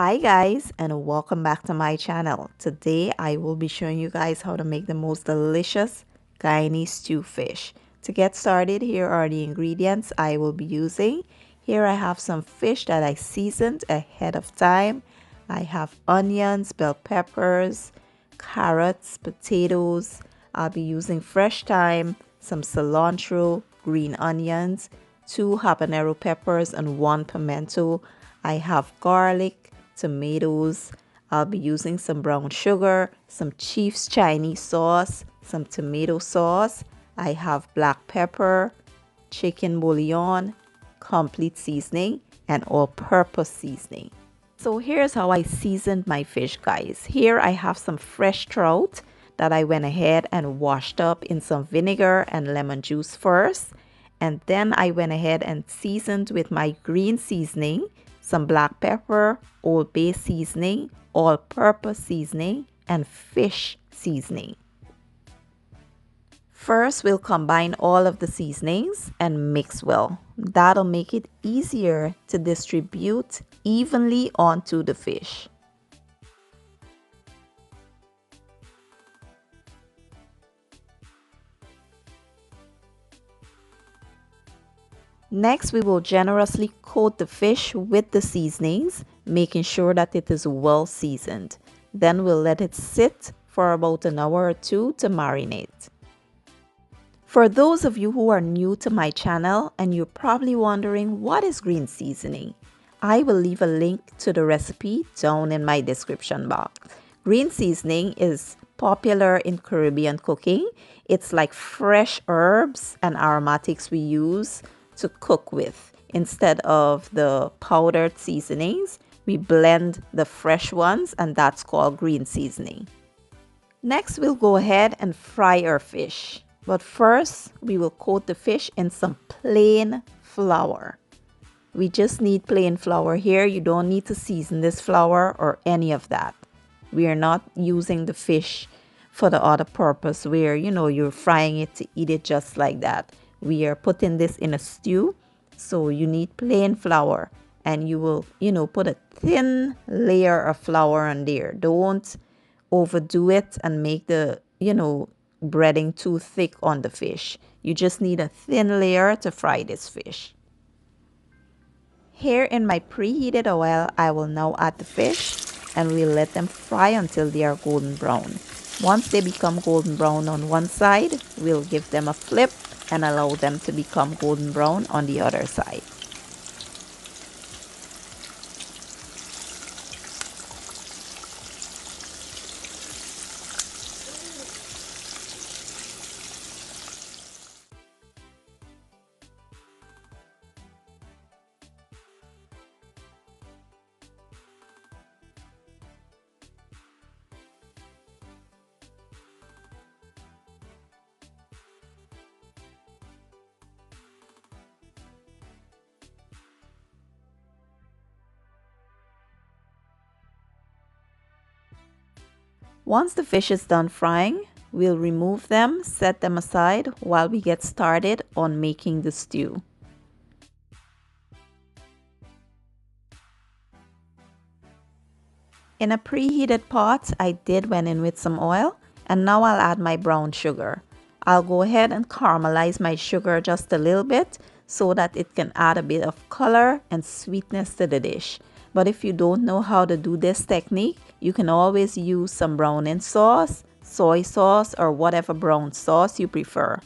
Hi guys, and welcome back to my channel. Today I will be showing you guys how to make the most delicious guyanese stew fish. To get started, here are the ingredients I will be using. Here I have some fish that I seasoned ahead of time. I have onions, bell peppers, carrots, potatoes. I'll be using fresh thyme, some cilantro, green onions, 2 habanero peppers, and 1 pimento. I have garlic, tomatoes. I'll be using some brown sugar, some Chief's Chinese sauce, some tomato sauce. I have black pepper, chicken bouillon, complete seasoning, and all-purpose seasoning. So here's how I seasoned my fish, guys. Here I have some fresh trout that I went ahead and washed up in some vinegar and lemon juice first. And then I went ahead and seasoned with my green seasoning, some black pepper, Old Bay seasoning, all-purpose seasoning, and fish seasoning. First, we'll combine all of the seasonings and mix well. That'll make it easier to distribute evenly onto the fish. Next, we will generously coat the fish with the seasonings, making sure that it is well seasoned. Then we'll let it sit for about an hour or two to marinate. For those of you who are new to my channel and you're probably wondering what is green seasoning, I will leave a link to the recipe down in my description box. Green seasoning is popular in Caribbean cooking. It's like fresh herbs and aromatics we use to cook with. Instead of the powdered seasonings, we blend the fresh ones, and that's called green seasoning. Next, we'll go ahead and fry our fish. But first, we will coat the fish in some plain flour. We just need plain flour here. You don't need to season this flour or any of that. We are not using the fish for the other purpose where, you're frying it to eat it just like that. We are putting this in a stew, so you need plain flour. And you will, put a thin layer of flour on there. Don't overdo it and make the, breading too thick on the fish. You just need a thin layer to fry this fish. Here in my preheated oil, I will now add the fish and we'll let them fry until they are golden brown. Once they become golden brown on one side, we'll give them a flip and allow them to become golden brown on the other side. Once the fish is done frying, we'll remove them, set them aside while we get started on making the stew. In a preheated pot, I went in with some oil, and now I'll add my brown sugar. I'll go ahead and caramelize my sugar just a little bit so that it can add a bit of color and sweetness to the dish. But if you don't know how to do this technique, you can always use some browning sauce, soy sauce, or whatever brown sauce you prefer.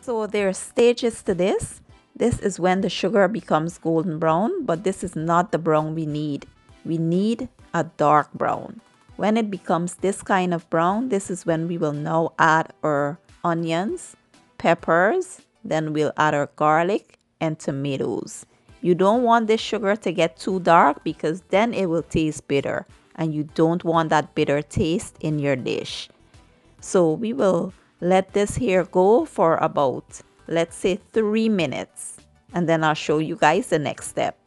So there are stages to this. This is when the sugar becomes golden brown, but this is not the brown we need. We need a dark brown. When it becomes this kind of brown, this is when we will now add our onions, peppers, then we'll add our garlic and tomatoes. You don't want this sugar to get too dark because then it will taste bitter, and you don't want that bitter taste in your dish. So we will let this here go for about, let's say, 3 minutes, and then I'll show you guys the next step.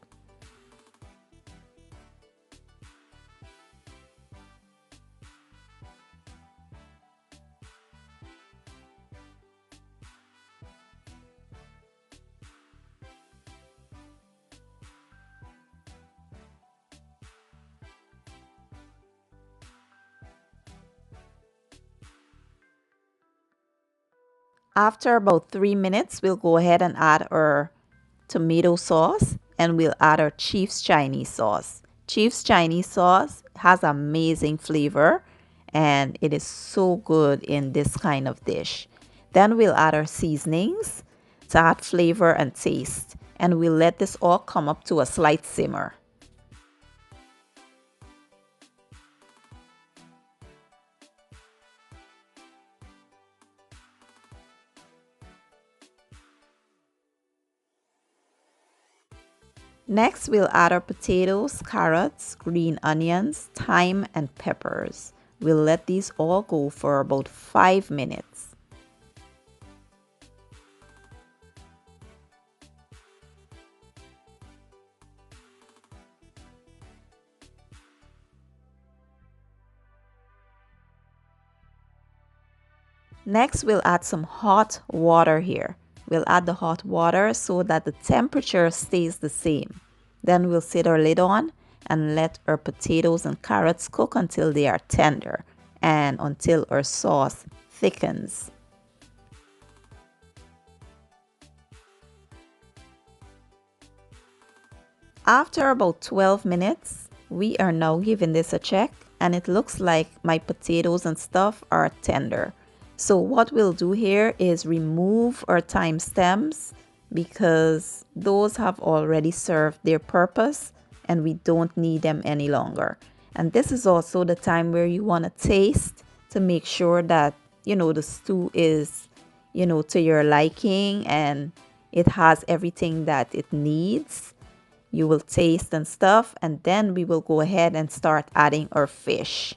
After about 3 minutes, we'll go ahead and add our tomato sauce, and we'll add our Chief's Chinese sauce. Chief's Chinese sauce has amazing flavor and it is so good in this kind of dish. Then we'll add our seasonings to add flavor and taste, and we'll let this all come up to a slight simmer. Next, we'll add our potatoes, carrots, green onions, thyme, and peppers. We'll let these all go for about 5 minutes. Next, we'll add some hot water here. We'll add the hot water so that the temperature stays the same. Then we'll set our lid on and let our potatoes and carrots cook until they are tender and until our sauce thickens. After about 12 minutes, we are now giving this a check, and it looks like my potatoes and stuff are tender. So what we'll do here is remove our thyme stems because those have already served their purpose and we don't need them any longer. And this is also the time where you want to taste to make sure that, the stew is, to your liking and it has everything that it needs. You will taste and stuff, and then we will go ahead and start adding our fish.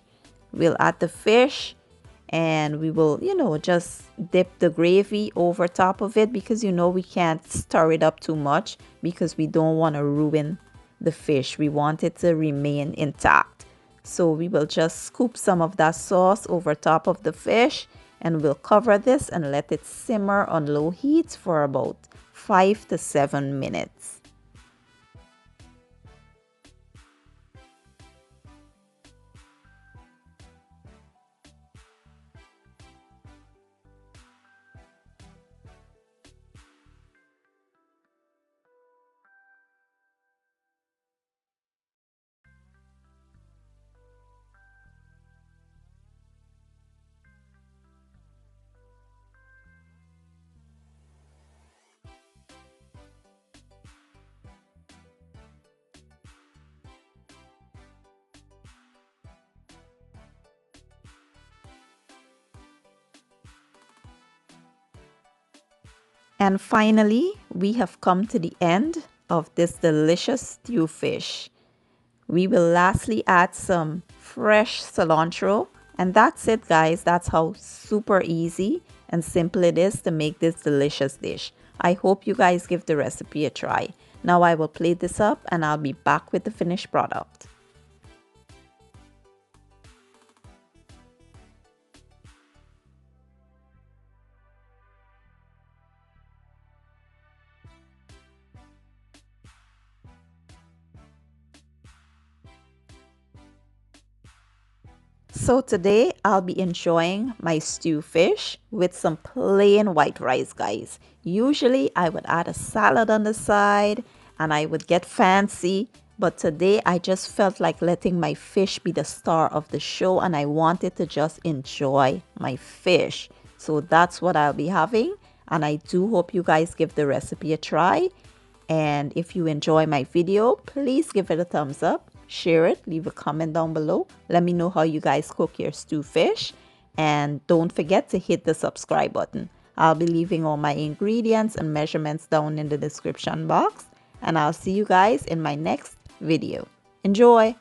We'll add the fish and we will, just dip the gravy over top of it because, we can't stir it up too much because we don't want to ruin the fish. We want it to remain intact. So we will just scoop some of that sauce over top of the fish, and we'll cover this and let it simmer on low heat for about 5 to 7 minutes. And finally, we have come to the end of this delicious stew fish. We will lastly add some fresh cilantro, and that's it, guys. That's how super easy and simple it is to make this delicious dish. I hope you guys give the recipe a try. Now I will plate this up and I'll be back with the finished product. So today I'll be enjoying my stew fish with some plain white rice, guys. Usually I would add a salad on the side and I would get fancy, but today I just felt like letting my fish be the star of the show and I wanted to just enjoy my fish. So that's what I'll be having, and I do hope you guys give the recipe a try. And if you enjoy my video, please give it a thumbs up. Share it, leave a comment down below. Let me know how you guys cook your stew fish. And don't forget to hit the subscribe button. I'll be leaving all my ingredients and measurements down in the description box. And I'll see you guys in my next video. Enjoy!